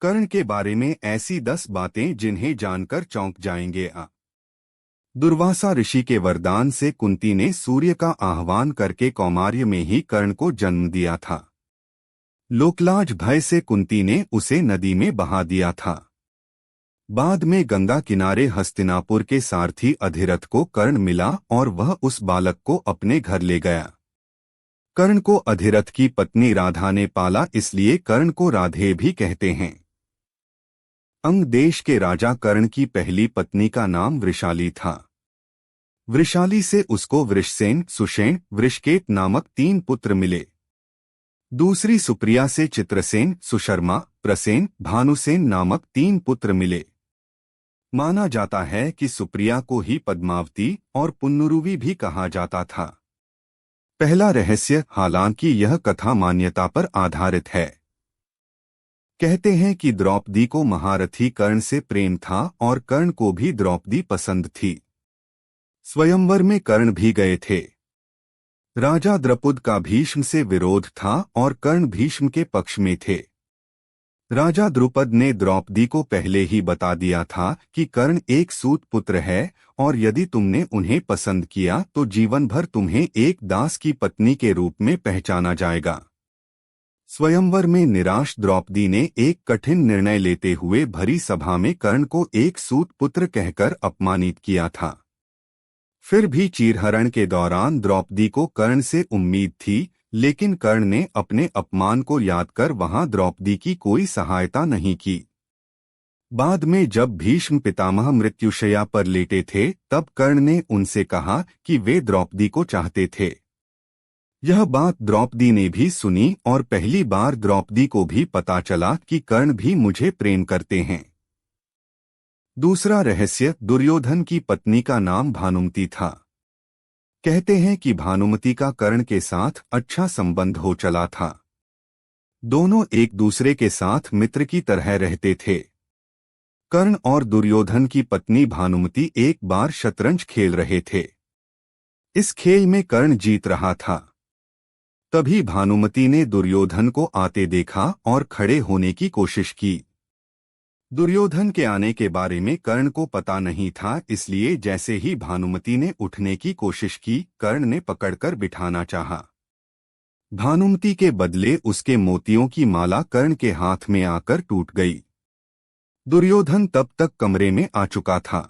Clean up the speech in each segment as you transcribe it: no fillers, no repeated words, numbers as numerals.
कर्ण के बारे में ऐसी 10 बातें जिन्हें जानकर चौंक जाएंगे। दुर्वासा ऋषि के वरदान से कुंती ने सूर्य का आह्वान करके कौमार्य में ही कर्ण को जन्म दिया था। लोकलाज भय से कुंती ने उसे नदी में बहा दिया था। बाद में गंगा किनारे हस्तिनापुर के सारथी अधिरथ को कर्ण मिला और वह उस बालक को अपने घर ले गया। कर्ण को अधिरथ की पत्नी राधा ने पाला, इसलिए कर्ण को राधे भी कहते हैं। अंग देश के राजा कर्ण की पहली पत्नी का नाम वृषाली था। वृषाली से उसको वृषसेन, सुषेण, वृषकेत नामक 3 पुत्र मिले। दूसरी सुप्रिया से चित्रसेन, सुशर्मा, प्रसेन, भानुसेन नामक 3 पुत्र मिले। माना जाता है कि सुप्रिया को ही पद्मावती और पुन्नुरुवी भी कहा जाता था। पहला रहस्य, हालांकि यह कथा मान्यता पर आधारित है। कहते हैं कि द्रौपदी को महारथी कर्ण से प्रेम था और कर्ण को भी द्रौपदी पसंद थी। स्वयंवर में कर्ण भी गए थे। राजा द्रुपद का भीष्म से विरोध था और कर्ण भीष्म के पक्ष में थे। राजा द्रुपद ने द्रौपदी को पहले ही बता दिया था कि कर्ण एक सूत पुत्र है और यदि तुमने उन्हें पसंद किया तो जीवन भर तुम्हें एक दास की पत्नी के रूप में पहचाना जाएगा। स्वयंवर में निराश द्रौपदी ने एक कठिन निर्णय लेते हुए भरी सभा में कर्ण को एक सूत पुत्र कहकर अपमानित किया था। फिर भी चीरहरण के दौरान द्रौपदी को कर्ण से उम्मीद थी, लेकिन कर्ण ने अपने अपमान को याद कर वहां द्रौपदी की कोई सहायता नहीं की। बाद में जब भीष्म पितामह मृत्युशैया पर लेटे थे, तब कर्ण ने उनसे कहा कि वे द्रौपदी को चाहते थे। यह बात द्रौपदी ने भी सुनी और पहली बार द्रौपदी को भी पता चला कि कर्ण भी मुझे प्रेम करते हैं। दूसरा रहस्य, दुर्योधन की पत्नी का नाम भानुमति था। कहते हैं कि भानुमति का कर्ण के साथ अच्छा संबंध हो चला था। दोनों एक दूसरे के साथ मित्र की तरह रहते थे। कर्ण और दुर्योधन की पत्नी भानुमति एक बार शतरंज खेल रहे थे। इस खेल में कर्ण जीत रहा था। तभी भानुमति ने दुर्योधन को आते देखा और खड़े होने की कोशिश की। दुर्योधन के आने के बारे में कर्ण को पता नहीं था, इसलिए जैसे ही भानुमति ने उठने की कोशिश की, कर्ण ने पकड़कर बिठाना चाहा। भानुमति के बदले उसके मोतियों की माला कर्ण के हाथ में आकर टूट गई। दुर्योधन तब तक कमरे में आ चुका था।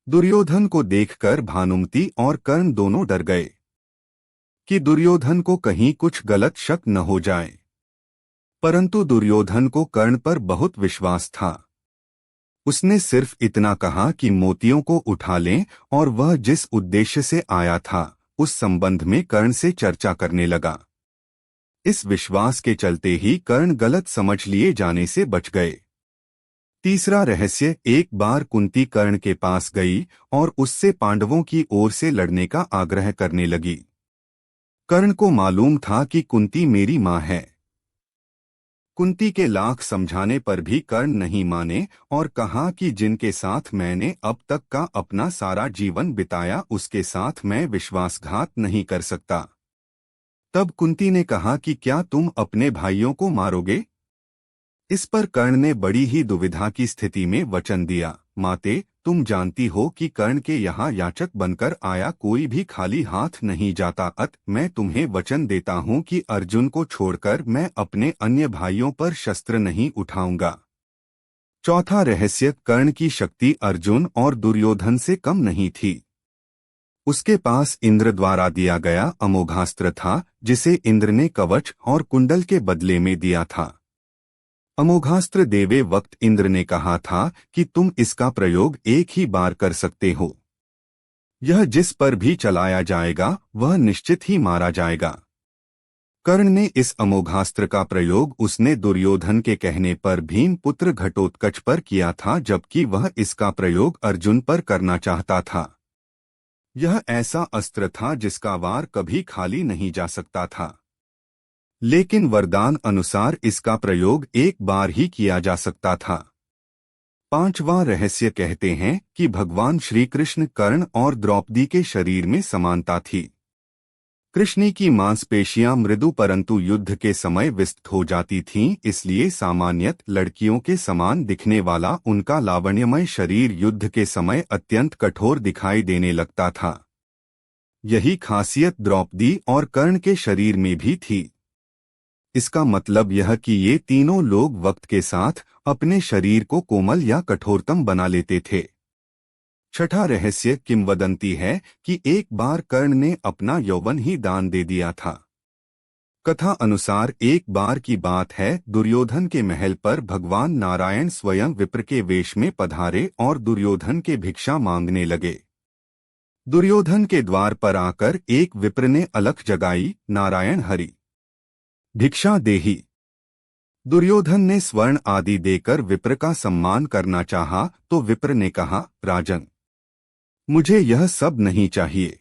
दुर्योधन को देखकर भानुमति और कर्ण दोनों डर गए कि दुर्योधन को कहीं कुछ गलत शक न हो जाए। परंतु दुर्योधन को कर्ण पर बहुत विश्वास था। उसने सिर्फ इतना कहा कि मोतियों को उठा लें और वह जिस उद्देश्य से आया था उस संबंध में कर्ण से चर्चा करने लगा। इस विश्वास के चलते ही कर्ण गलत समझ लिए जाने से बच गए। तीसरा रहस्य, एक बार कुंती कर्ण के पास गई और उससे पांडवों की ओर से लड़ने का आग्रह करने लगी। कर्ण को मालूम था कि कुंती मेरी मां है। कुंती के लाख समझाने पर भी कर्ण नहीं माने और कहा कि जिनके साथ मैंने अब तक का अपना सारा जीवन बिताया उसके साथ मैं विश्वासघात नहीं कर सकता। तब कुंती ने कहा कि क्या तुम अपने भाइयों को मारोगे? इस पर कर्ण ने बड़ी ही दुविधा की स्थिति में वचन दिया, माते, तुम जानती हो कि कर्ण के यहाँ याचक बनकर आया कोई भी खाली हाथ नहीं जाता, मैं तुम्हें वचन देता हूँ कि अर्जुन को छोड़कर मैं अपने अन्य भाइयों पर शस्त्र नहीं उठाऊंगा। चौथा रहस्य, कर्ण की शक्ति अर्जुन और दुर्योधन से कम नहीं थी। उसके पास इंद्र द्वारा दिया गया अमोघास्त्र था, जिसे इंद्र ने कवच और कुंडल के बदले में दिया था। अमोघास्त्र देवे वक्त इंद्र ने कहा था कि तुम इसका प्रयोग एक ही बार कर सकते हो। यह जिस पर भी चलाया जाएगा वह निश्चित ही मारा जाएगा। कर्ण ने इस अमोघास्त्र का प्रयोग उसने दुर्योधन के कहने पर भीम पुत्र घटोत्कच पर किया था, जबकि वह इसका प्रयोग अर्जुन पर करना चाहता था। यह ऐसा अस्त्र था जिसका वार कभी खाली नहीं जा सकता था, लेकिन वरदान अनुसार इसका प्रयोग एक बार ही किया जा सकता था। पांचवां रहस्य, कहते हैं कि भगवान श्री कृष्ण कर्ण और द्रौपदी के शरीर में समानता थी। कृष्ण की मांसपेशियां मृदु परंतु युद्ध के समय विस्तृत हो जाती थीं, इसलिए सामान्यत लड़कियों के समान दिखने वाला उनका लावण्यमय शरीर युद्ध के समय अत्यंत कठोर दिखाई देने लगता था। यही खासियत द्रौपदी और कर्ण के शरीर में भी थी। इसका मतलब यह कि ये तीनों लोग वक्त के साथ अपने शरीर को कोमल या कठोरतम बना लेते थे। छठा रहस्य किंवदंती है कि एक बार कर्ण ने अपना यौवन ही दान दे दिया था। कथा अनुसार एक बार की बात है, दुर्योधन के महल पर भगवान नारायण स्वयं विप्र के वेश में पधारे और दुर्योधन के भिक्षा मांगने लगे। दुर्योधन के द्वार पर आकर एक विप्र ने अलख जगाई, नारायण हरि भिक्षा देहि। दुर्योधन ने स्वर्ण आदि देकर विप्र का सम्मान करना चाहा तो विप्र ने कहा, राजन मुझे यह सब नहीं चाहिए।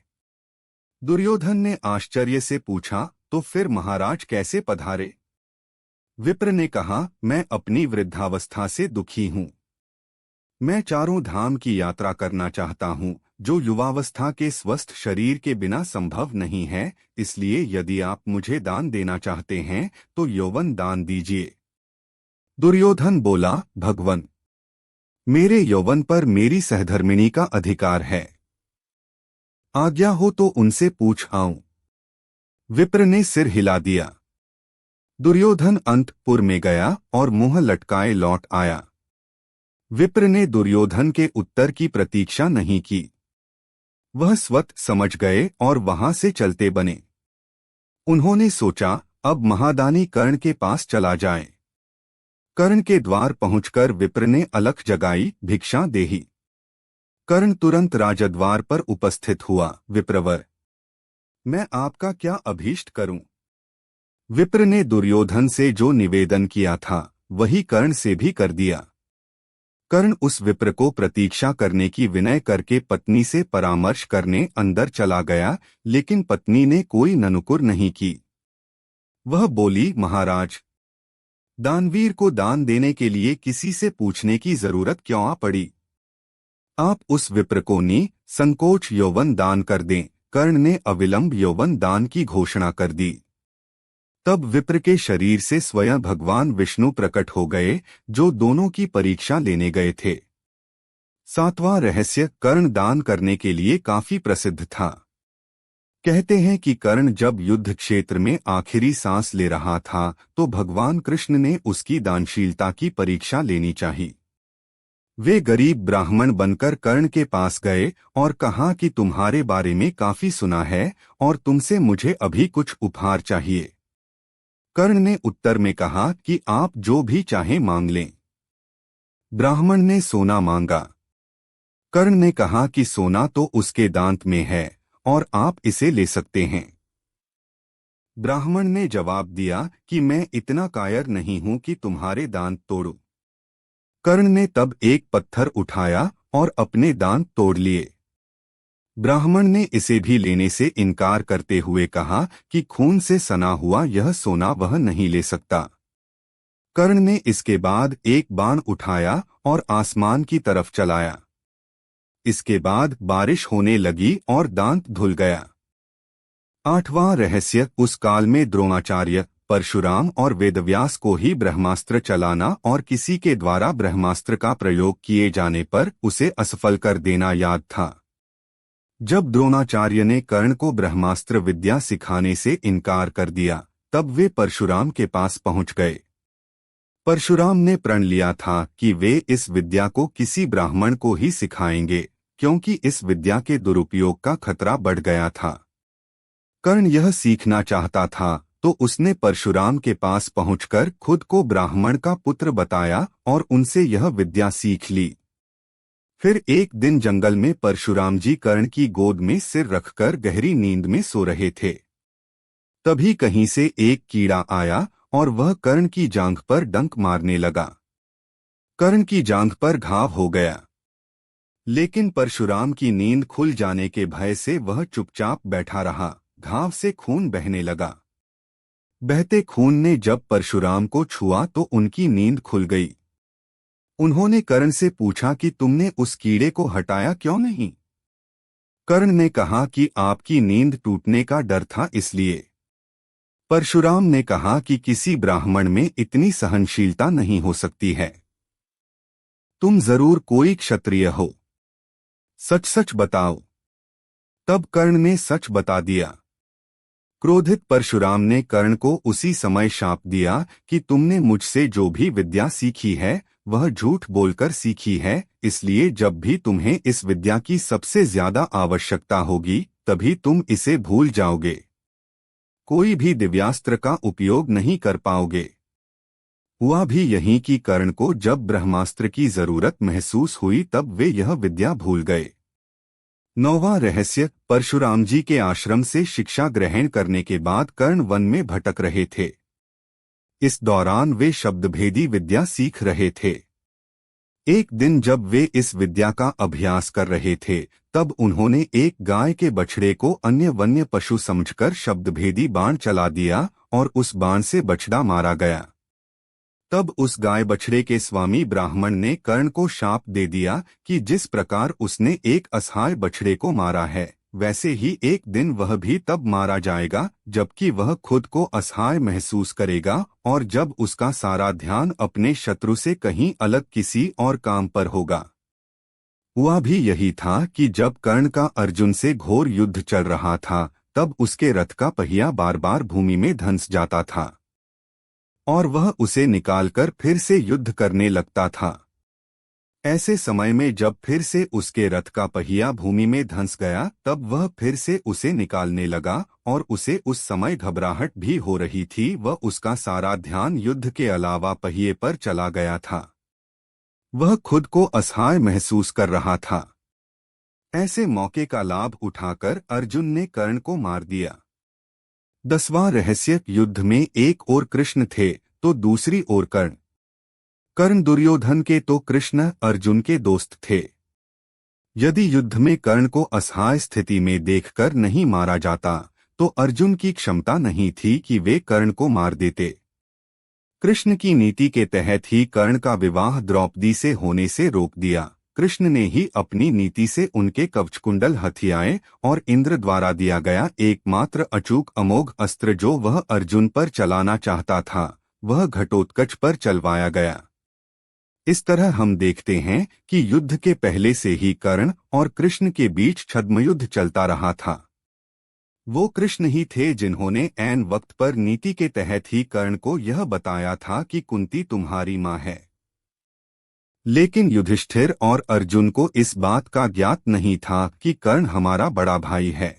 दुर्योधन ने आश्चर्य से पूछा, तो फिर महाराज कैसे पधारे? विप्र ने कहा, मैं अपनी वृद्धावस्था से दुखी हूँ। मैं चारों धाम की यात्रा करना चाहता हूँ, जो युवावस्था के स्वस्थ शरीर के बिना संभव नहीं है, इसलिए यदि आप मुझे दान देना चाहते हैं तो यौवन दान दीजिए। दुर्योधन बोला, भगवन मेरे यौवन पर मेरी सहधर्मिणी का अधिकार है, आज्ञा हो तो उनसे पूछ आऊं। विप्र ने सिर हिला दिया। दुर्योधन अंतपुर में गया और मुंह लटकाए लौट आया। विप्र ने दुर्योधन के उत्तर की प्रतीक्षा नहीं की। वह स्वतः समझ गए और वहां से चलते बने। उन्होंने सोचा, अब महादानी कर्ण के पास चला जाए। कर्ण के द्वार पहुंचकर विप्र ने अलख जगाई, भिक्षा देहि। कर्ण तुरंत राजद्वार पर उपस्थित हुआ, विप्रवर मैं आपका क्या अभीष्ट करूं? विप्र ने दुर्योधन से जो निवेदन किया था वही कर्ण से भी कर दिया। कर्ण उस विप्र को प्रतीक्षा करने की विनय करके पत्नी से परामर्श करने अंदर चला गया, लेकिन पत्नी ने कोई ननुकुर नहीं की। वह बोली, महाराज दानवीर को दान देने के लिए किसी से पूछने की जरूरत क्यों आ पड़ी? आप उस विप्र को संकोच यौवन दान कर दें। कर्ण ने अविलंब यौवन दान की घोषणा कर दी। तब विप्र के शरीर से स्वयं भगवान विष्णु प्रकट हो गए, जो दोनों की परीक्षा लेने गए थे। सातवां रहस्य कर्ण दान करने के लिए काफी प्रसिद्ध था। कहते हैं कि कर्ण जब युद्ध क्षेत्र में आखिरी सांस ले रहा था तो भगवान कृष्ण ने उसकी दानशीलता की परीक्षा लेनी चाहिए। वे गरीब ब्राह्मण बनकर कर्ण के पास गए और कहा कि तुम्हारे बारे में काफी सुना है और तुमसे मुझे अभी कुछ उपहार चाहिए। कर्ण ने उत्तर में कहा कि आप जो भी चाहें मांग लें। ब्राह्मण ने सोना मांगा। कर्ण ने कहा कि सोना तो उसके दांत में है और आप इसे ले सकते हैं। ब्राह्मण ने जवाब दिया कि मैं इतना कायर नहीं हूं कि तुम्हारे दांत तोड़ूं। कर्ण ने तब एक पत्थर उठाया और अपने दांत तोड़ लिए। ब्राह्मण ने इसे भी लेने से इनकार करते हुए कहा कि खून से सना हुआ यह सोना वह नहीं ले सकता। कर्ण ने इसके बाद एक बाण उठाया और आसमान की तरफ चलाया। इसके बाद बारिश होने लगी और दांत धुल गया। आठवां रहस्य उस काल में द्रोणाचार्य, परशुराम और वेदव्यास को ही ब्रह्मास्त्र चलाना और किसी के द्वारा ब्रह्मास्त्र का प्रयोग किए जाने पर उसे असफल कर देना याद था। जब द्रोणाचार्य ने कर्ण को ब्रह्मास्त्र विद्या सिखाने से इनकार कर दिया, तब वे परशुराम के पास पहुंच गए। परशुराम ने प्रण लिया था कि वे इस विद्या को किसी ब्राह्मण को ही सिखाएंगे, क्योंकि इस विद्या के दुरुपयोग का खतरा बढ़ गया था। कर्ण यह सीखना चाहता था तो उसने परशुराम के पास पहुंचकर खुद को ब्राह्मण का पुत्र बताया और उनसे यह विद्या सीख ली। फिर एक दिन जंगल में परशुराम जी कर्ण की गोद में सिर रखकर गहरी नींद में सो रहे थे। तभी कहीं से एक कीड़ा आया और वह कर्ण की जांघ पर डंक मारने लगा। कर्ण की जांघ पर घाव हो गया, लेकिन परशुराम की नींद खुल जाने के भय से वह चुपचाप बैठा रहा। घाव से खून बहने लगा। बहते खून ने जब परशुराम को छुआ तो उनकी नींद खुल गई। उन्होंने कर्ण से पूछा कि तुमने उस कीड़े को हटाया क्यों नहीं? कर्ण ने कहा कि आपकी नींद टूटने का डर था इसलिए। परशुराम ने कहा कि किसी ब्राह्मण में इतनी सहनशीलता नहीं हो सकती है। तुम जरूर कोई क्षत्रिय हो, सच सच बताओ। तब कर्ण ने सच बता दिया। क्रोधित परशुराम ने कर्ण को उसी समय शाप दिया कि तुमने मुझसे जो भी विद्या सीखी है वह झूठ बोलकर सीखी है, इसलिए जब भी तुम्हें इस विद्या की सबसे ज्यादा आवश्यकता होगी तभी तुम इसे भूल जाओगे। कोई भी दिव्यास्त्र का उपयोग नहीं कर पाओगे। हुआ भी यही कि कर्ण को जब ब्रह्मास्त्र की जरूरत महसूस हुई तब वे यह विद्या भूल गए। 9वां रहस्य। परशुराम जी के आश्रम से शिक्षा ग्रहण करने के बाद कर्ण वन में भटक रहे थे। इस दौरान वे शब्दभेदी विद्या सीख रहे थे। एक दिन जब वे इस विद्या का अभ्यास कर रहे थे तब उन्होंने एक गाय के बछड़े को अन्य वन्य पशु समझकर शब्दभेदी बाण चला दिया और उस बाण से बछड़ा मारा गया। तब उस गाय बछड़े के स्वामी ब्राह्मण ने कर्ण को शाप दे दिया कि जिस प्रकार उसने एक असहाय बछड़े को मारा है वैसे ही एक दिन वह भी तब मारा जाएगा जबकि वह खुद को असहाय महसूस करेगा और जब उसका सारा ध्यान अपने शत्रु से कहीं अलग किसी और काम पर होगा। हुआ भी यही था कि जब कर्ण का अर्जुन से घोर युद्ध चल रहा था तब उसके रथ का पहिया बार बार भूमि में धंस जाता था और वह उसे निकालकर फिर से युद्ध करने लगता था। ऐसे समय में जब फिर से उसके रथ का पहिया भूमि में धंस गया तब वह फिर से उसे निकालने लगा और उसे उस समय घबराहट भी हो रही थी। वह उसका सारा ध्यान युद्ध के अलावा पहिए पर चला गया था। वह खुद को असहाय महसूस कर रहा था। ऐसे मौके का लाभ उठाकर अर्जुन ने कर्ण को मार दिया। 10वां रहस्य। युद्ध में एक ओर कृष्ण थे तो दूसरी ओर कर्ण। कर्ण दुर्योधन के तो कृष्ण अर्जुन के दोस्त थे। यदि युद्ध में कर्ण को असहाय स्थिति में देखकर नहीं मारा जाता तो अर्जुन की क्षमता नहीं थी कि वे कर्ण को मार देते। कृष्ण की नीति के तहत ही कर्ण का विवाह द्रौपदी से होने से रोक दिया। कृष्ण ने ही अपनी नीति से उनके कवचकुंडल हथियाए और इंद्र द्वारा दिया गया एकमात्र अचूक अमोघ अस्त्र जो वह अर्जुन पर चलाना चाहता था वह घटोत्कच पर चलवाया गया। इस तरह हम देखते हैं कि युद्ध के पहले से ही कर्ण और कृष्ण के बीच छद्मयुद्ध चलता रहा था। वो कृष्ण ही थे जिन्होंने ऐन वक्त पर नीति के तहत ही कर्ण को यह बताया था कि कुंती तुम्हारी मां है। लेकिन युधिष्ठिर और अर्जुन को इस बात का ज्ञात नहीं था कि कर्ण हमारा बड़ा भाई है।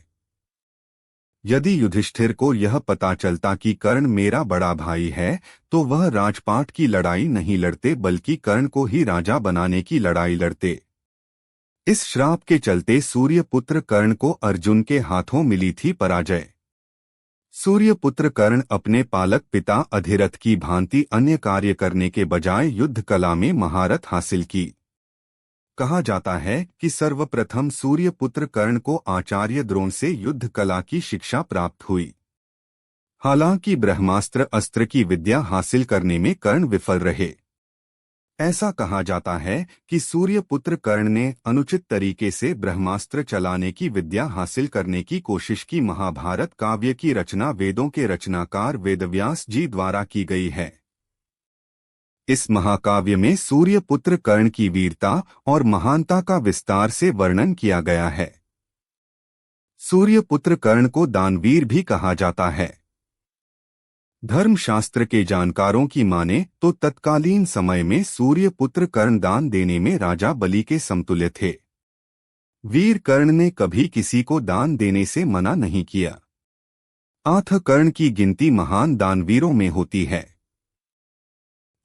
यदि युधिष्ठिर को यह पता चलता कि कर्ण मेरा बड़ा भाई है तो वह राजपाट की लड़ाई नहीं लड़ते बल्कि कर्ण को ही राजा बनाने की लड़ाई लड़ते। इस श्राप के चलते सूर्यपुत्र कर्ण को अर्जुन के हाथों मिली थी पराजय। सूर्यपुत्र कर्ण अपने पालक पिता अधिरथ की भांति अन्य कार्य करने के बजाय युद्ध कला में महारत हासिल की। कहा जाता है कि सर्वप्रथम सूर्यपुत्र कर्ण को आचार्य द्रोण से युद्ध कला की शिक्षा प्राप्त हुई। हालांकि ब्रह्मास्त्र अस्त्र की विद्या हासिल करने में कर्ण विफल रहे। ऐसा कहा जाता है कि सूर्यपुत्र कर्ण ने अनुचित तरीके से ब्रह्मास्त्र चलाने की विद्या हासिल करने की कोशिश की। महाभारत काव्य की रचना वेदों के रचनाकार वेदव्यास जी द्वारा की गई है। इस महाकाव्य में सूर्यपुत्र कर्ण की वीरता और महानता का विस्तार से वर्णन किया गया है। सूर्यपुत्र कर्ण को दानवीर भी कहा जाता है। धर्मशास्त्र के जानकारों की माने तो तत्कालीन समय में सूर्यपुत्र कर्ण दान देने में राजा बलि के समतुल्य थे। वीर कर्ण ने कभी किसी को दान देने से मना नहीं किया। अतः कर्ण की गिनती महान दानवीरों में होती है।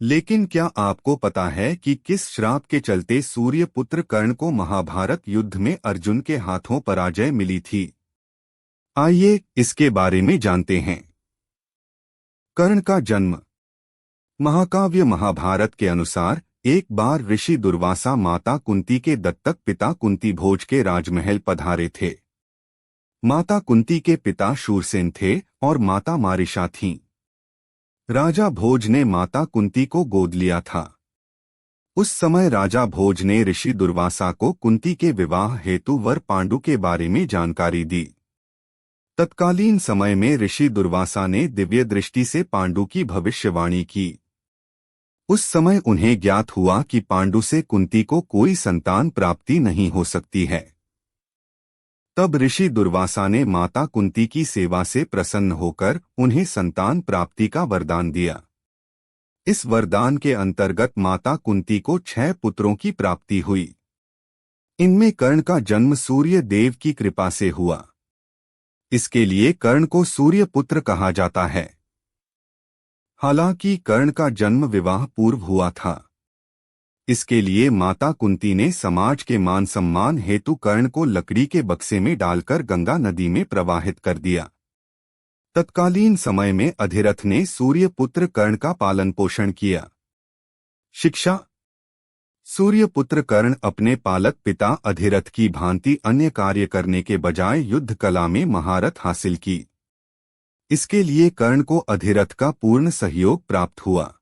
लेकिन क्या आपको पता है कि किस श्राप के चलते सूर्यपुत्र कर्ण को महाभारत युद्ध में अर्जुन के हाथों पराजय मिली थी? आइए इसके बारे में जानते हैं। कर्ण का जन्म। महाकाव्य महाभारत के अनुसार एक बार ऋषि दुर्वासा माता कुंती के दत्तक पिता कुंती भोज के राजमहल पधारे थे। माता कुंती के पिता शूरसेन थे और माता मारिशा थीं। राजा भोज ने माता कुंती को गोद लिया था। उस समय राजा भोज ने ऋषि दुर्वासा को कुंती के विवाह हेतु वर पांडु के बारे में जानकारी दी। तत्कालीन समय में ऋषि दुर्वासा ने दिव्य दृष्टि से पांडु की भविष्यवाणी की। उस समय उन्हें ज्ञात हुआ कि पांडु से कुंती को कोई संतान प्राप्ति नहीं हो सकती है। तब ऋषि दुर्वासा ने माता कुंती की सेवा से प्रसन्न होकर उन्हें संतान प्राप्ति का वरदान दिया। इस वरदान के अंतर्गत माता कुंती को 6 पुत्रों की प्राप्ति हुई। इनमें कर्ण का जन्म सूर्य देव की कृपा से हुआ। इसके लिए कर्ण को सूर्य पुत्र कहा जाता है। हालांकि कर्ण का जन्म विवाह पूर्व हुआ था। इसके लिए माता कुंती ने समाज के मान सम्मान हेतु कर्ण को लकड़ी के बक्से में डालकर गंगा नदी में प्रवाहित कर दिया। तत्कालीन समय में अधिरथ ने सूर्य पुत्र कर्ण का पालन पोषण किया। शिक्षा। सूर्य पुत्र कर्ण अपने पालक पिता अधिरथ की भांति अन्य कार्य करने के बजाय युद्ध कला में महारत हासिल की। इसके लिए कर्ण को अधिरथ का पूर्ण सहयोग प्राप्त हुआ।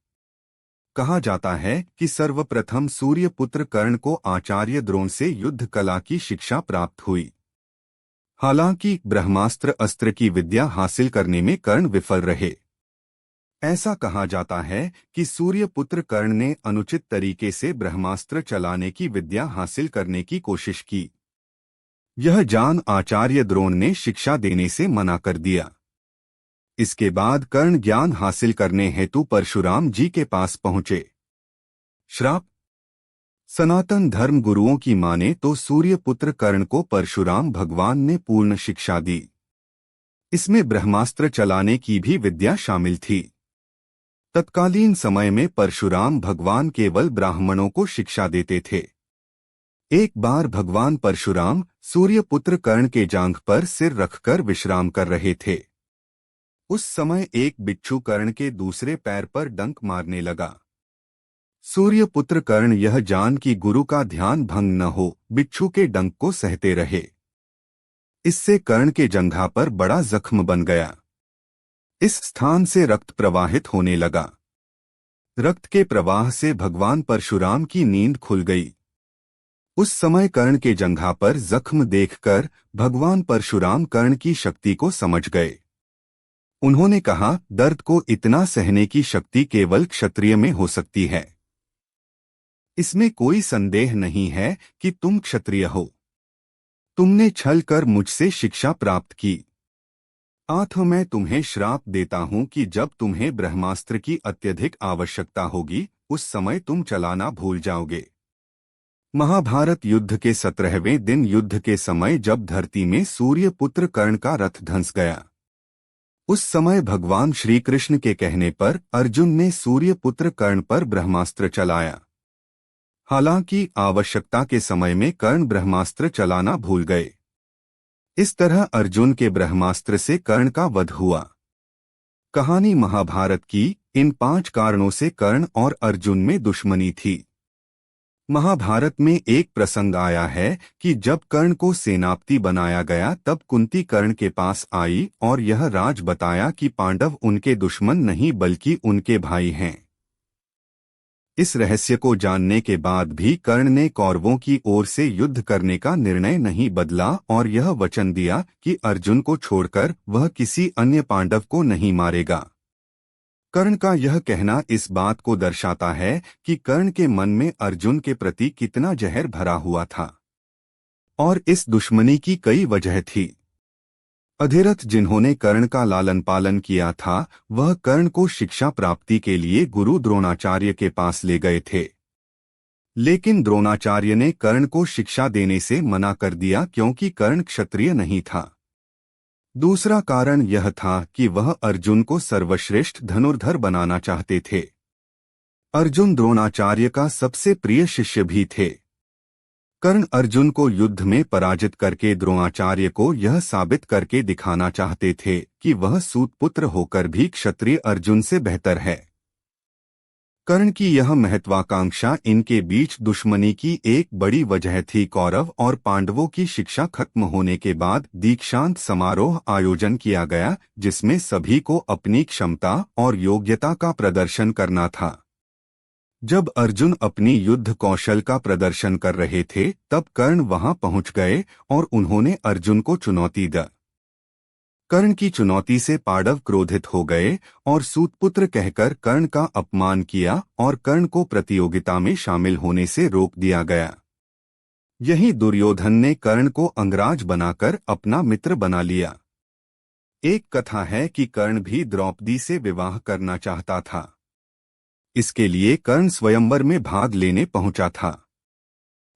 कहा जाता है कि सर्वप्रथम सूर्य पुत्र कर्ण को आचार्य द्रोण से युद्ध कला की शिक्षा प्राप्त हुई। हालांकि ब्रह्मास्त्र अस्त्र की विद्या हासिल करने में कर्ण विफल रहे। ऐसा कहा जाता है कि सूर्य पुत्र कर्ण ने अनुचित तरीके से ब्रह्मास्त्र चलाने की विद्या हासिल करने की कोशिश की। यह जान आचार्य द्रोण ने शिक्षा देने से मना कर दिया। इसके बाद कर्ण ज्ञान हासिल करने हेतु परशुराम जी के पास पहुंचे। श्राप। सनातन धर्म गुरुओं की माने तो सूर्य पुत्र कर्ण को परशुराम भगवान ने पूर्ण शिक्षा दी। इसमें ब्रह्मास्त्र चलाने की भी विद्या शामिल थी। तत्कालीन समय में परशुराम भगवान केवल ब्राह्मणों को शिक्षा देते थे। एक बार भगवान परशुराम सूर्य पुत्र कर्ण के जांघ पर सिर रखकर विश्राम कर रहे थे। उस समय एक बिच्छू कर्ण के दूसरे पैर पर डंक मारने लगा। सूर्य पुत्र कर्ण यह जान कि गुरु का ध्यान भंग न हो, बिच्छू के डंक को सहते रहे। इससे कर्ण के जंघा पर बड़ा जख्म बन गया। इस स्थान से रक्त प्रवाहित होने लगा। रक्त के प्रवाह से भगवान परशुराम की नींद खुल गई। उस समय कर्ण के जंघा पर जख्म देखकर भगवान परशुराम कर्ण की शक्ति को समझ गए। उन्होंने कहा, दर्द को इतना सहने की शक्ति केवल क्षत्रिय में हो सकती है। इसमें कोई संदेह नहीं है कि तुम क्षत्रिय हो। तुमने छल कर मुझसे शिक्षा प्राप्त की। अतः मैं तुम्हें श्राप देता हूं कि जब तुम्हें ब्रह्मास्त्र की अत्यधिक आवश्यकता होगी, उस समय तुम चलाना भूल जाओगे। महाभारत युद्ध के 17वें दिन युद्ध के समय जब धरती में सूर्य पुत्र कर्ण का रथ धंस गया, उस समय भगवान श्री कृष्ण के कहने पर अर्जुन ने सूर्य पुत्र कर्ण पर ब्रह्मास्त्र चलाया। हालांकि आवश्यकता के समय में कर्ण ब्रह्मास्त्र चलाना भूल गए। इस तरह अर्जुन के ब्रह्मास्त्र से कर्ण का वध हुआ। कहानी महाभारत की इन 5 कारणों से कर्ण और अर्जुन में दुश्मनी थी। महाभारत में एक प्रसंग आया है कि जब कर्ण को सेनापति बनाया गया तब कुंती कर्ण के पास आई और यह राज बताया कि पांडव उनके दुश्मन नहीं बल्कि उनके भाई हैं। इस रहस्य को जानने के बाद भी कर्ण ने कौरवों की ओर से युद्ध करने का निर्णय नहीं बदला और यह वचन दिया कि अर्जुन को छोड़कर वह किसी अन्य पांडव को नहीं मारेगा। कर्ण का यह कहना इस बात को दर्शाता है कि कर्ण के मन में अर्जुन के प्रति कितना जहर भरा हुआ था और इस दुश्मनी की कई वजह थी। अधिरथ जिन्होंने कर्ण का लालन पालन किया था, वह कर्ण को शिक्षा प्राप्ति के लिए गुरु द्रोणाचार्य के पास ले गए थे। लेकिन द्रोणाचार्य ने कर्ण को शिक्षा देने से मना कर दिया क्योंकि कर्ण क्षत्रिय नहीं था। दूसरा कारण यह था कि वह अर्जुन को सर्वश्रेष्ठ धनुर्धर बनाना चाहते थे। अर्जुन द्रोणाचार्य का सबसे प्रिय शिष्य भी थे। कर्ण अर्जुन को युद्ध में पराजित करके द्रोणाचार्य को यह साबित करके दिखाना चाहते थे कि वह सूतपुत्र होकर भी क्षत्रिय अर्जुन से बेहतर है। कर्ण की यह महत्वाकांक्षा इनके बीच दुश्मनी की एक बड़ी वजह थी। कौरव और पांडवों की शिक्षा खत्म होने के बाद दीक्षांत समारोह आयोजन किया गया, जिसमें सभी को अपनी क्षमता और योग्यता का प्रदर्शन करना था। जब अर्जुन अपनी युद्ध कौशल का प्रदर्शन कर रहे थे तब कर्ण वहां पहुंच गए और उन्होंने अर्जुन को चुनौती दी। कर्ण की चुनौती से पांडव क्रोधित हो गए और सूतपुत्र कहकर कर्ण का अपमान किया और कर्ण को प्रतियोगिता में शामिल होने से रोक दिया गया। यही दुर्योधन ने कर्ण को अंगराज बनाकर अपना मित्र बना लिया। एक कथा है कि कर्ण भी द्रौपदी से विवाह करना चाहता था। इसके लिए कर्ण स्वयंवर में भाग लेने पहुंचा था,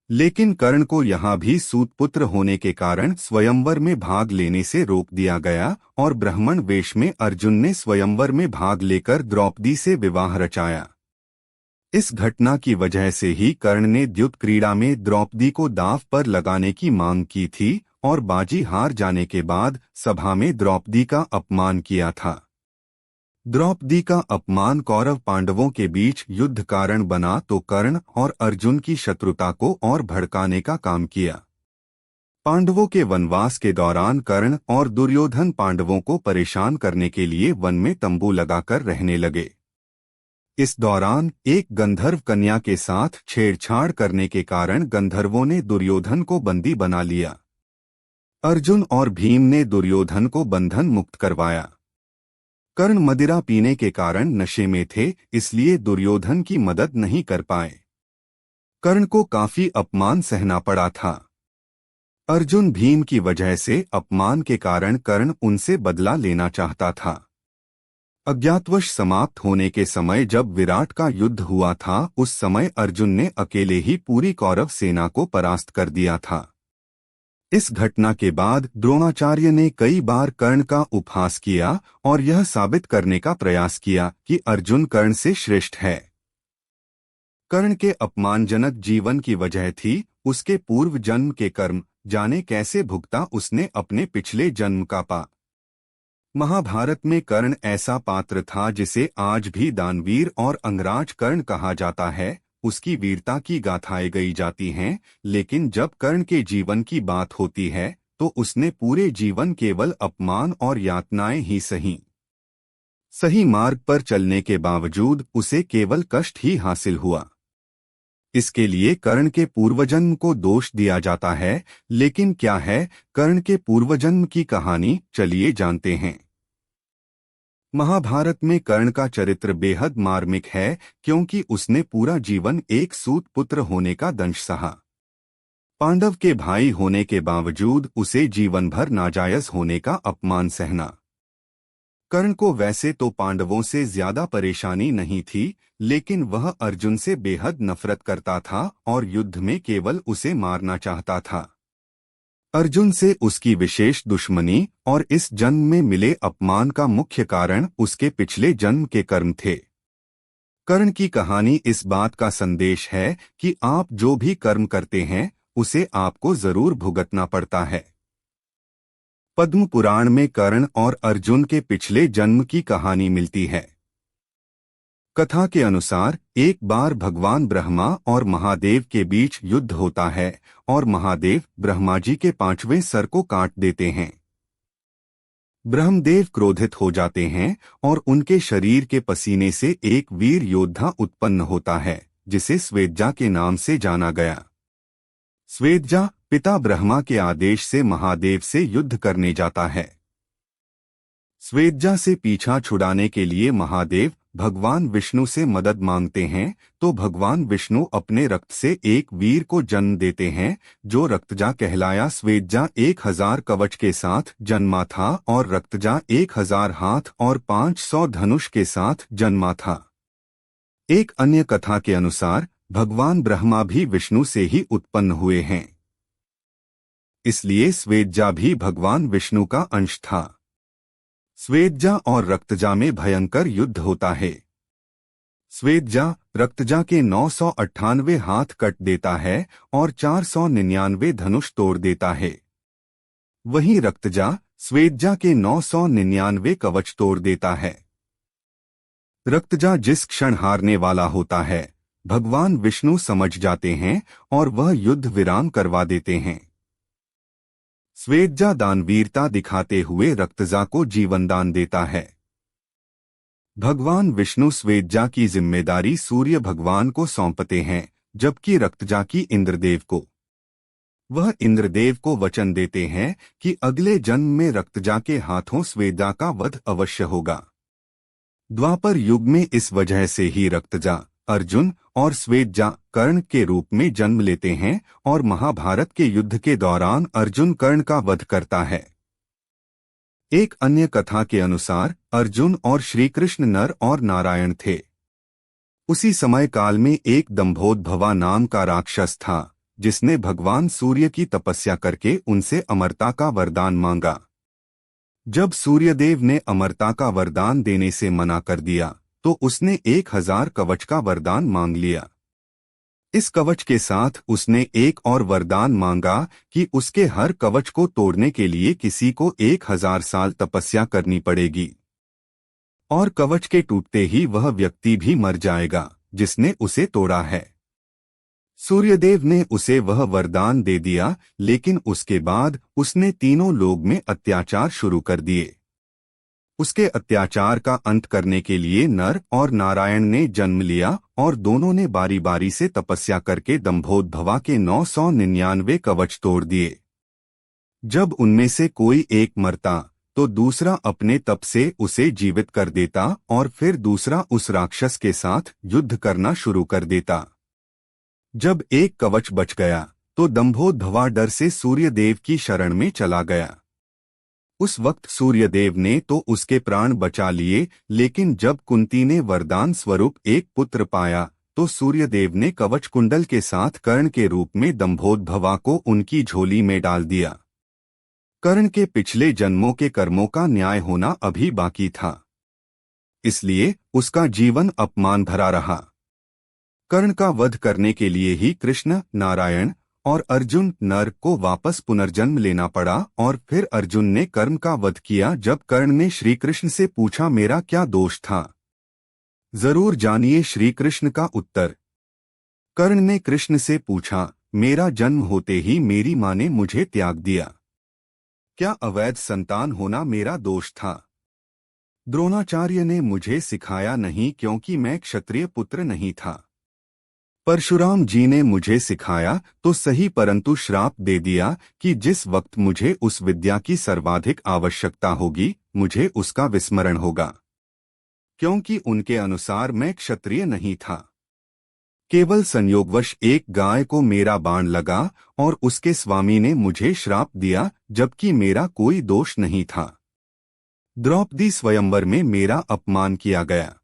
लेकिन कर्ण को यहाँ भी सूतपुत्र होने के कारण स्वयंवर में भाग लेने से रोक दिया गया और ब्राह्मण वेश में अर्जुन ने स्वयंवर में भाग लेकर द्रौपदी से विवाह रचाया। इस घटना की वजह से ही कर्ण ने द्युत क्रीड़ा में द्रौपदी को दांव पर लगाने की मांग की थी और बाजी हार जाने के बाद सभा में द्रौपदी का अपमान किया था। द्रौपदी का अपमान कौरव पांडवों के बीच युद्ध कारण बना तो कर्ण और अर्जुन की शत्रुता को और भड़काने का काम किया। पांडवों के वनवास के दौरान कर्ण और दुर्योधन पांडवों को परेशान करने के लिए वन में तंबू लगाकर रहने लगे। इस दौरान एक गंधर्व कन्या के साथ छेड़छाड़ करने के कारण गंधर्वों ने दुर्योधन को बंदी बना लिया। अर्जुन और भीम ने दुर्योधन को बंधन मुक्त करवाया। कर्ण मदिरा पीने के कारण नशे में थे, इसलिए दुर्योधन की मदद नहीं कर पाए। कर्ण को काफी अपमान सहना पड़ा था। अर्जुन भीम की वजह से अपमान के कारण कर्ण उनसे बदला लेना चाहता था। अज्ञातवश समाप्त होने के समय जब विराट का युद्ध हुआ था, उस समय अर्जुन ने अकेले ही पूरी कौरव सेना को परास्त कर दिया था। इस घटना के बाद द्रोणाचार्य ने कई बार कर्ण का उपहास किया और यह साबित करने का प्रयास किया कि अर्जुन कर्ण से श्रेष्ठ है। कर्ण के अपमानजनक जीवन की वजह थी उसके पूर्व जन्म के कर्म, जाने कैसे भुगता उसने अपने पिछले जन्म का पाप। महाभारत में कर्ण ऐसा पात्र था जिसे आज भी दानवीर और अंगराज कर्ण कहा जाता है। उसकी वीरता की गाथाएं गई जाती हैं, लेकिन जब कर्ण के जीवन की बात होती है तो उसने पूरे जीवन केवल अपमान और यातनाएं ही सही। सही मार्ग पर चलने के बावजूद उसे केवल कष्ट ही हासिल हुआ। इसके लिए कर्ण के पूर्वजन्म को दोष दिया जाता है, लेकिन क्या है कर्ण के पूर्वजन्म की कहानी, चलिए जानते हैं। महाभारत में कर्ण का चरित्र बेहद मार्मिक है, क्योंकि उसने पूरा जीवन एक सूत पुत्र होने का दंश सहा। पांडव के भाई होने के बावजूद उसे जीवन भर नाजायज होने का अपमान सहना। कर्ण को वैसे तो पांडवों से ज्यादा परेशानी नहीं थी, लेकिन वह अर्जुन से बेहद नफरत करता था और युद्ध में केवल उसे मारना चाहता था। अर्जुन से उसकी विशेष दुश्मनी और इस जन्म में मिले अपमान का मुख्य कारण उसके पिछले जन्म के कर्म थे। कर्ण की कहानी इस बात का संदेश है कि आप जो भी कर्म करते हैं उसे आपको जरूर भुगतना पड़ता है। पद्म पुराण में कर्ण और अर्जुन के पिछले जन्म की कहानी मिलती है। कथा के अनुसार एक बार भगवान ब्रह्मा और महादेव के बीच युद्ध होता है और महादेव ब्रह्मा जी के 5वें सर को काट देते हैं। ब्रह्मदेव क्रोधित हो जाते हैं और उनके शरीर के पसीने से एक वीर योद्धा उत्पन्न होता है, जिसे स्वेदजा के नाम से जाना गया। स्वेदजा पिता ब्रह्मा के आदेश से महादेव से युद्ध करने जाता है। स्वेदजा से पीछा छुड़ाने के लिए महादेव भगवान विष्णु से मदद मांगते हैं, तो भगवान विष्णु अपने रक्त से एक वीर को जन्म देते हैं, जो रक्तजा कहलाया। स्वेदजा 1000 कवच के साथ जन्मा था और रक्तजा 1000 हाथ और 500 धनुष के साथ जन्मा था। एक अन्य कथा के अनुसार भगवान ब्रह्मा भी विष्णु से ही उत्पन्न हुए हैं, इसलिए स्वेदजा भी भगवान विष्णु का अंश था। स्वेदजा और रक्तजा में भयंकर युद्ध होता है। स्वेदजा रक्तजा के 998 हाथ कट देता है और 499 धनुष तोड़ देता है। वहीं रक्तजा स्वेदजा के 999 कवच तोड़ देता है। रक्तजा जिस क्षण हारने वाला होता है, भगवान विष्णु समझ जाते हैं और वह युद्ध विराम करवा देते हैं। स्वेदजा दानवीरता दिखाते हुए रक्तजा को जीवनदान देता है। भगवान विष्णु स्वेदजा की जिम्मेदारी सूर्य भगवान को सौंपते हैं, जबकि रक्तजा की इंद्रदेव को। वह इंद्रदेव को वचन देते हैं कि अगले जन्म में रक्तजा के हाथों स्वेदजा का वध अवश्य होगा। द्वापर युग में इस वजह से ही रक्तजा अर्जुन और स्वेदजा कर्ण के रूप में जन्म लेते हैं और महाभारत के युद्ध के दौरान अर्जुन कर्ण का वध करता है। एक अन्य कथा के अनुसार अर्जुन और श्री कृष्ण नर और नारायण थे। उसी समय काल में एक दंभोदभवा नाम का राक्षस था, जिसने भगवान सूर्य की तपस्या करके उनसे अमरता का वरदान मांगा। जब सूर्यदेव ने अमरता का वरदान देने से मना कर दिया तो उसने 1000 कवच का वरदान मांग लिया। इस कवच के साथ उसने एक और वरदान मांगा कि उसके हर कवच को तोड़ने के लिए किसी को 1000 साल तपस्या करनी पड़ेगी और कवच के टूटते ही वह व्यक्ति भी मर जाएगा जिसने उसे तोड़ा है। सूर्यदेव ने उसे वह वरदान दे दिया, लेकिन उसके बाद उसने तीनों लोक में अत्याचार शुरू कर दिए। उसके अत्याचार का अंत करने के लिए नर और नारायण ने जन्म लिया और दोनों ने बारी बारी से तपस्या करके दंभोदभवा के 999 कवच तोड़ दिए। जब उनमें से कोई एक मरता तो दूसरा अपने तप से उसे जीवित कर देता और फिर दूसरा उस राक्षस के साथ युद्ध करना शुरू कर देता। जब एक कवच बच गया तो दंभोदभवा डर से सूर्यदेव की शरण में चला गया। उस वक्त सूर्यदेव ने तो उसके प्राण बचा लिए, लेकिन जब कुंती ने वरदान स्वरूप एक पुत्र पाया तो सूर्यदेव ने कवच कुंडल के साथ कर्ण के रूप में दंभोदभवा को उनकी झोली में डाल दिया। कर्ण के पिछले जन्मों के कर्मों का न्याय होना अभी बाकी था, इसलिए उसका जीवन अपमान भरा रहा। कर्ण का वध करने के लिए ही कृष्ण, नारायण और अर्जुन नर को वापस पुनर्जन्म लेना पड़ा और फिर अर्जुन ने कर्ण का वध किया। जब कर्ण ने श्री कृष्ण से पूछा मेरा क्या दोष था, जरूर जानिए श्री कृष्ण का उत्तर। कर्ण ने कृष्ण से पूछा मेरा जन्म होते ही मेरी माँ ने मुझे त्याग दिया, क्या अवैध संतान होना मेरा दोष था? द्रोणाचार्य ने मुझे सिखाया नहीं क्योंकि मैं क्षत्रिय पुत्र नहीं था। परशुराम जी ने मुझे सिखाया तो सही, परंतु श्राप दे दिया कि जिस वक्त मुझे उस विद्या की सर्वाधिक आवश्यकता होगी मुझे उसका विस्मरण होगा, क्योंकि उनके अनुसार मैं क्षत्रिय नहीं था। केवल संयोगवश एक गाय को मेरा बाण लगा और उसके स्वामी ने मुझे श्राप दिया, जबकि मेरा कोई दोष नहीं था। द्रौपदी स्वयंवर में मेरा अपमान किया गया।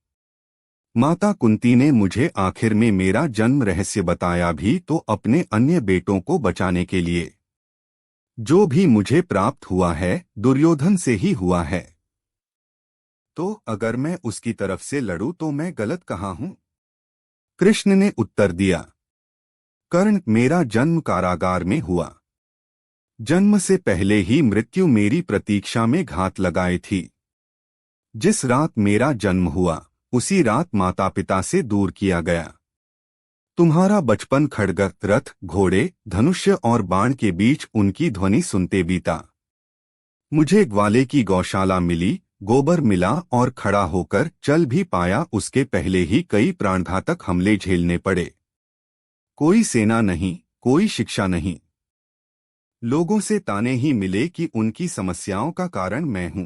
माता कुंती ने मुझे आखिर में मेरा जन्म रहस्य बताया भी तो अपने अन्य बेटों को बचाने के लिए। जो भी मुझे प्राप्त हुआ है दुर्योधन से ही हुआ है, तो अगर मैं उसकी तरफ से लड़ूं तो मैं गलत कहाँ हूं? कृष्ण ने उत्तर दिया, कर्ण मेरा जन्म कारागार में हुआ। जन्म से पहले ही मृत्यु मेरी प्रतीक्षा में घात लगाए थी। जिस रात मेरा जन्म हुआ उसी रात माता पिता से दूर किया गया। तुम्हारा बचपन खड्ग, रथ, घोड़े, धनुष्य और बाण के बीच उनकी ध्वनि सुनते बीता। मुझे ग्वाले की गौशाला मिली, गोबर मिला और खड़ा होकर चल भी पाया। उसके पहले ही कई प्राणघातक हमले झेलने पड़े। कोई सेना नहीं, कोई शिक्षा नहीं। लोगों से ताने ही मिले कि उनकी समस्याओं का कारण मैं हूं।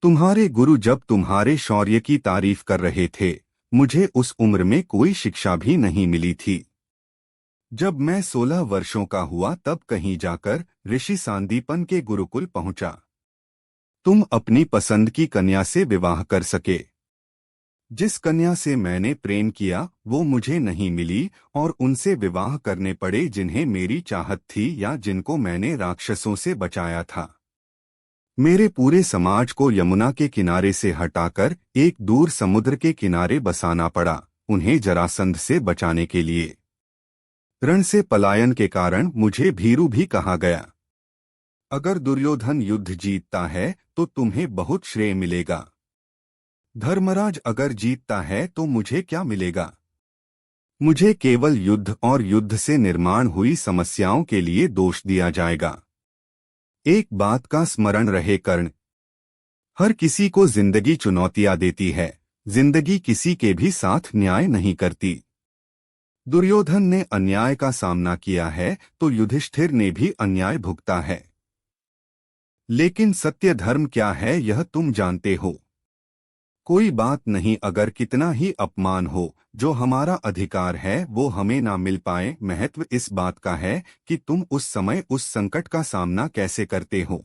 तुम्हारे गुरु जब तुम्हारे शौर्य की तारीफ कर रहे थे, मुझे उस उम्र में कोई शिक्षा भी नहीं मिली थी। जब मैं 16 वर्षों का हुआ तब कहीं जाकर ऋषि सांदीपन के गुरुकुल पहुंचा। तुम अपनी पसंद की कन्या से विवाह कर सके। जिस कन्या से मैंने प्रेम किया वो मुझे नहीं मिली और उनसे विवाह करने पड़े जिन्हें मेरी चाहत थी या जिनको मैंने राक्षसों से बचाया था। मेरे पूरे समाज को यमुना के किनारे से हटाकर एक दूर समुद्र के किनारे बसाना पड़ा, उन्हें जरासंध से बचाने के लिए। रण से पलायन के कारण मुझे भीरू भी कहा गया। अगर दुर्योधन युद्ध जीतता है तो तुम्हें बहुत श्रेय मिलेगा। धर्मराज अगर जीतता है तो मुझे क्या मिलेगा? मुझे केवल युद्ध और युद्ध से निर्माण हुई समस्याओं के लिए दोष दिया जाएगा। एक बात का स्मरण रहे कर्ण, हर किसी को जिंदगी चुनौतियां देती है, जिंदगी किसी के भी साथ न्याय नहीं करती। दुर्योधन ने अन्याय का सामना किया है तो युधिष्ठिर ने भी अन्याय भुगता है। लेकिन सत्य धर्म क्या है यह तुम जानते हो। कोई बात नहीं अगर कितना ही अपमान हो, जो हमारा अधिकार है वो हमें ना मिल पाए। महत्व इस बात का है कि तुम उस समय उस संकट का सामना कैसे करते हो।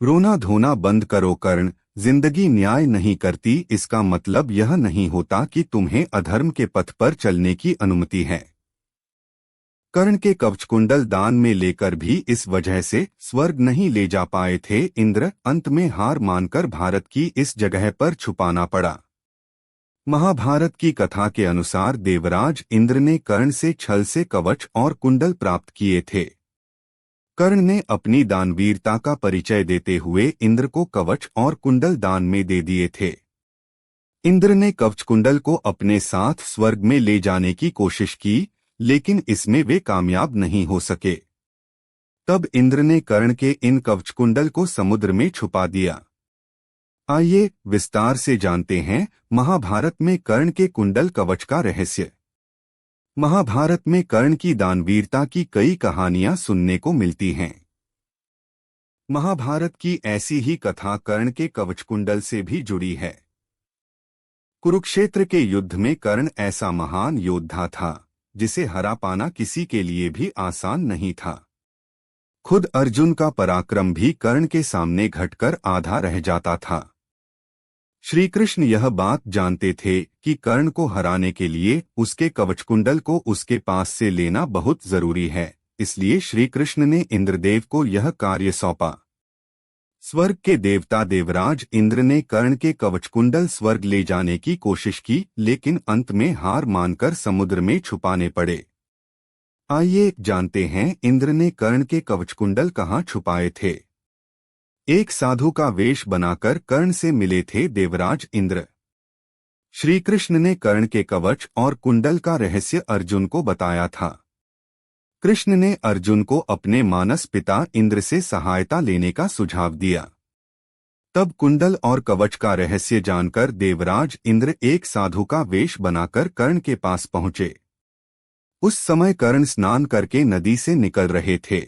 रोना धोना बंद करो कर्ण, जिंदगी न्याय नहीं करती इसका मतलब यह नहीं होता कि तुम्हें अधर्म के पथ पर चलने की अनुमति है। कर्ण के कवचकुंडल दान में लेकर भी इस वजह से स्वर्ग नहीं ले जा पाए थे इंद्र, अंत में हार मानकर भारत की इस जगह पर छुपाना पड़ा। महाभारत की कथा के अनुसार देवराज इंद्र ने कर्ण से छल से कवच और कुंडल प्राप्त किए थे। कर्ण ने अपनी दानवीरता का परिचय देते हुए इंद्र को कवच और कुंडल दान में दे दिए थे। इंद्र ने कवचकुंडल को अपने साथ स्वर्ग में ले जाने की कोशिश की, लेकिन इसमें वे कामयाब नहीं हो सके। तब इंद्र ने कर्ण के इन कवचकुंडल को समुद्र में छुपा दिया। आइए विस्तार से जानते हैं महाभारत में कर्ण के कुंडल कवच का रहस्य। महाभारत में कर्ण की दानवीरता की कई कहानियां सुनने को मिलती हैं। महाभारत की ऐसी ही कथा कर्ण के कवचकुंडल से भी जुड़ी है। कुरुक्षेत्र के युद्ध में कर्ण ऐसा महान योद्धा था जिसे हरा पाना किसी के लिए भी आसान नहीं था। खुद अर्जुन का पराक्रम भी कर्ण के सामने घटकर आधा रह जाता था। श्री कृष्ण यह बात जानते थे कि कर्ण को हराने के लिए उसके कवचकुंडल को उसके पास से लेना बहुत जरूरी है, इसलिए श्री कृष्ण ने इंद्रदेव को यह कार्य सौंपा। स्वर्ग के देवता देवराज इंद्र ने कर्ण के कवचकुंडल स्वर्ग ले जाने की कोशिश की, लेकिन अंत में हार मानकर समुद्र में छुपाने पड़े। आइए जानते हैं इंद्र ने कर्ण के कवचकुंडल कहाँ छुपाए थे। एक साधु का वेश बनाकर कर्ण से मिले थे देवराज इंद्र। श्री कृष्ण ने कर्ण के कवच और कुंडल का रहस्य अर्जुन को बताया था। कृष्ण ने अर्जुन को अपने मानस पिता इंद्र से सहायता लेने का सुझाव दिया। तब कुंडल और कवच का रहस्य जानकर देवराज इंद्र एक साधु का वेश बनाकर कर्ण के पास पहुंचे। उस समय कर्ण स्नान करके नदी से निकल रहे थे।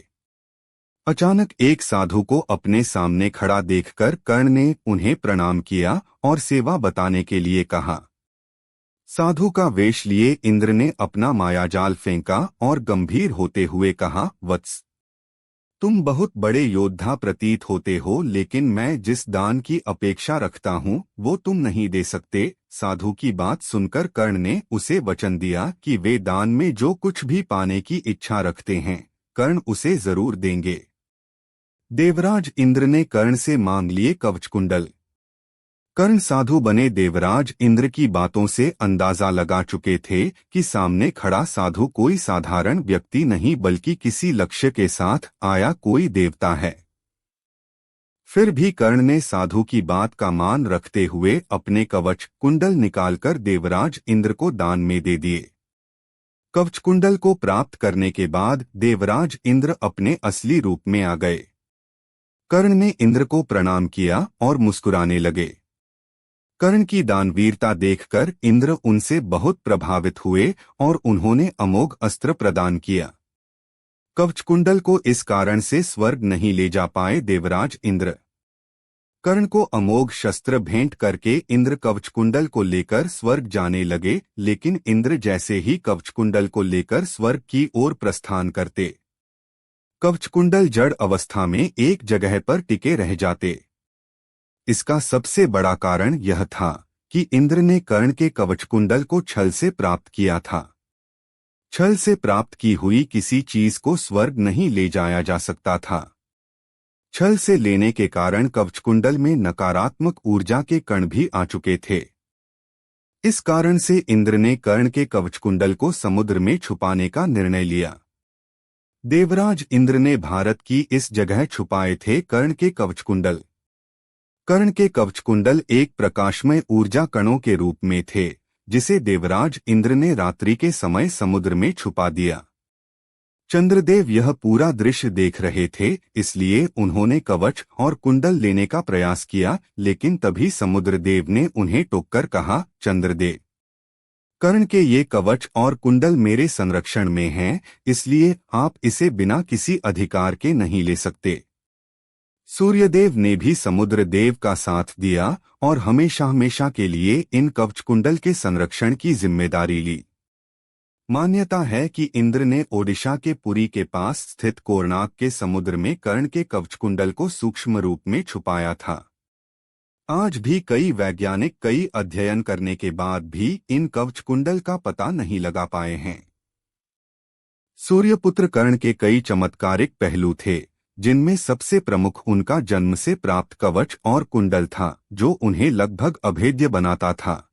अचानक एक साधु को अपने सामने खड़ा देखकर कर्ण ने उन्हें प्रणाम किया और सेवा बताने के लिए कहा। साधु का वेश लिए इंद्र ने अपना मायाजाल फेंका और गंभीर होते हुए कहा, वत्स, तुम बहुत बड़े योद्धा प्रतीत होते हो, लेकिन मैं जिस दान की अपेक्षा रखता हूँ वो तुम नहीं दे सकते। साधु की बात सुनकर कर्ण ने उसे वचन दिया कि वे दान में जो कुछ भी पाने की इच्छा रखते हैं कर्ण उसे जरूर देंगे। देवराज इंद्र ने कर्ण से मांग लिए कवचकुंडल। कर्ण साधु बने देवराज इंद्र की बातों से अंदाजा लगा चुके थे कि सामने खड़ा साधु कोई साधारण व्यक्ति नहीं बल्कि किसी लक्ष्य के साथ आया कोई देवता है। फिर भी कर्ण ने साधु की बात का मान रखते हुए अपने कवच कुंडल निकालकर देवराज इंद्र को दान में दे दिए। कवच कुंडल को प्राप्त करने के बाद देवराज इंद्र अपने असली रूप में आ गए। कर्ण ने इंद्र को प्रणाम किया और मुस्कुराने लगे। कर्ण की दानवीरता देखकर इंद्र उनसे बहुत प्रभावित हुए और उन्होंने अमोघ अस्त्र प्रदान किया। कवचकुंडल को इस कारण से स्वर्ग नहीं ले जा पाए देवराज इंद्र। कर्ण को अमोघ शस्त्र भेंट करके इंद्र कवचकुंडल को लेकर स्वर्ग जाने लगे, लेकिन इंद्र जैसे ही कवचकुंडल को लेकर स्वर्ग की ओर प्रस्थान करते, कवचकुंडल जड़ अवस्था में एक जगह पर टिके रह जाते। इसका सबसे बड़ा कारण यह था कि इंद्र ने कर्ण के कवचकुंडल को छल से प्राप्त किया था। छल से प्राप्त की हुई किसी चीज को स्वर्ग नहीं ले जाया जा सकता था। छल से लेने के कारण कवचकुंडल में नकारात्मक ऊर्जा के कण भी आ चुके थे। इस कारण से इंद्र ने कर्ण के कवचकुंडल को समुद्र में छुपाने का निर्णय लिया। देवराज इंद्र ने भारत की इस जगह छुपाए थे कर्ण के कवचकुंडल। कर्ण के कवचकुंडल एक प्रकाशमय ऊर्जा कणों के रूप में थे, जिसे देवराज इंद्र ने रात्रि के समय समुद्र में छुपा दिया। चंद्रदेव यह पूरा दृश्य देख रहे थे, इसलिए उन्होंने कवच और कुंडल लेने का प्रयास किया, लेकिन तभी समुद्रदेव ने उन्हें टोककर कहा, चंद्रदेव, कर्ण के ये कवच और कुंडल मेरे संरक्षण में हैं, इसलिए आप इसे बिना किसी अधिकार के नहीं ले सकते। सूर्यदेव ने भी समुद्रदेव का साथ दिया और हमेशा हमेशा के लिए इन कवच कुंडल के संरक्षण की जिम्मेदारी ली। मान्यता है कि इंद्र ने ओडिशा के पुरी के पास स्थित कोणार्क के समुद्र में कर्ण के कवचकुंडल को सूक्ष्म रूप में छुपाया था। आज भी कई वैज्ञानिक कई अध्ययन करने के बाद भी इन कवचकुंडल का पता नहीं लगा पाए हैं। सूर्यपुत्र कर्ण के कई चमत्कारिक पहलू थे, जिनमें सबसे प्रमुख उनका जन्म से प्राप्त कवच और कुंडल था, जो उन्हें लगभग अभेद्य बनाता था।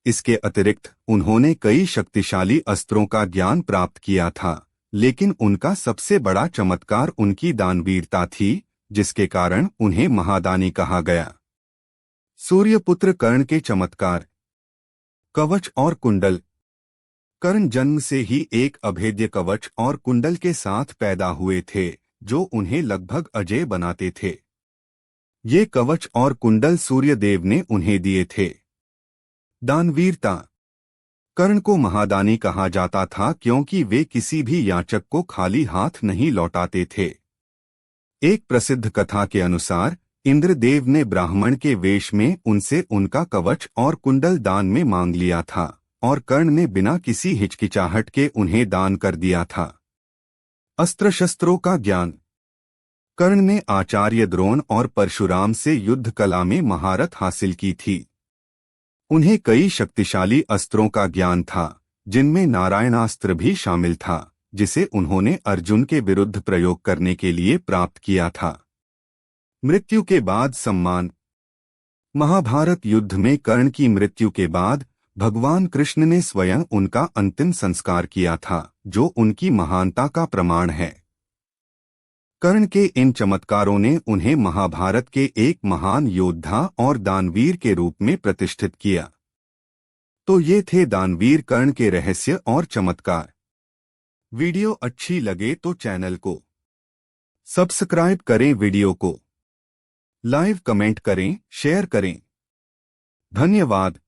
इसके अतिरिक्त उन्होंने कई शक्तिशाली अस्त्रों का ज्ञान प्राप्त किया था, लेकिन उनका सबसे बड़ा चमत्कार उनकी दानवीरता थी, जिसके कारण उन्हें महादानी कहा गया। सूर्यपुत्र कर्ण के चमत्कार। कवच और कुंडल। कर्ण जन्म से ही एक अभेद्य कवच और कुंडल के साथ पैदा हुए थे, जो उन्हें लगभग अजेय बनाते थे। ये कवच और कुंडल सूर्यदेव ने उन्हें दिए थे। दानवीरता। कर्ण को महादानी कहा जाता था क्योंकि वे किसी भी याचक को खाली हाथ नहीं लौटाते थे। एक प्रसिद्ध कथा के अनुसार इंद्रदेव ने ब्राह्मण के वेश में उनसे उनका कवच और कुंडल दान में मांग लिया था और कर्ण ने बिना किसी हिचकिचाहट के उन्हें दान कर दिया था। अस्त्र शस्त्रों का ज्ञान। कर्ण ने आचार्य द्रोण और परशुराम से युद्ध कला में महारत हासिल की थी। उन्हें कई शक्तिशाली अस्त्रों का ज्ञान था, जिनमें नारायणास्त्र भी शामिल था, जिसे उन्होंने अर्जुन के विरुद्ध प्रयोग करने के लिए प्राप्त किया था। मृत्यु के बाद सम्मान। महाभारत युद्ध में कर्ण की मृत्यु के बाद भगवान कृष्ण ने स्वयं उनका अंतिम संस्कार किया था, जो उनकी महानता का प्रमाण है। कर्ण के इन चमत्कारों ने उन्हें महाभारत के एक महान योद्धा और दानवीर के रूप में प्रतिष्ठित किया। तो ये थे दानवीर कर्ण के रहस्य और चमत्कार। वीडियो अच्छी लगे तो चैनल को सब्सक्राइब करें, वीडियो को लाइव कमेंट करें, शेयर करें। धन्यवाद।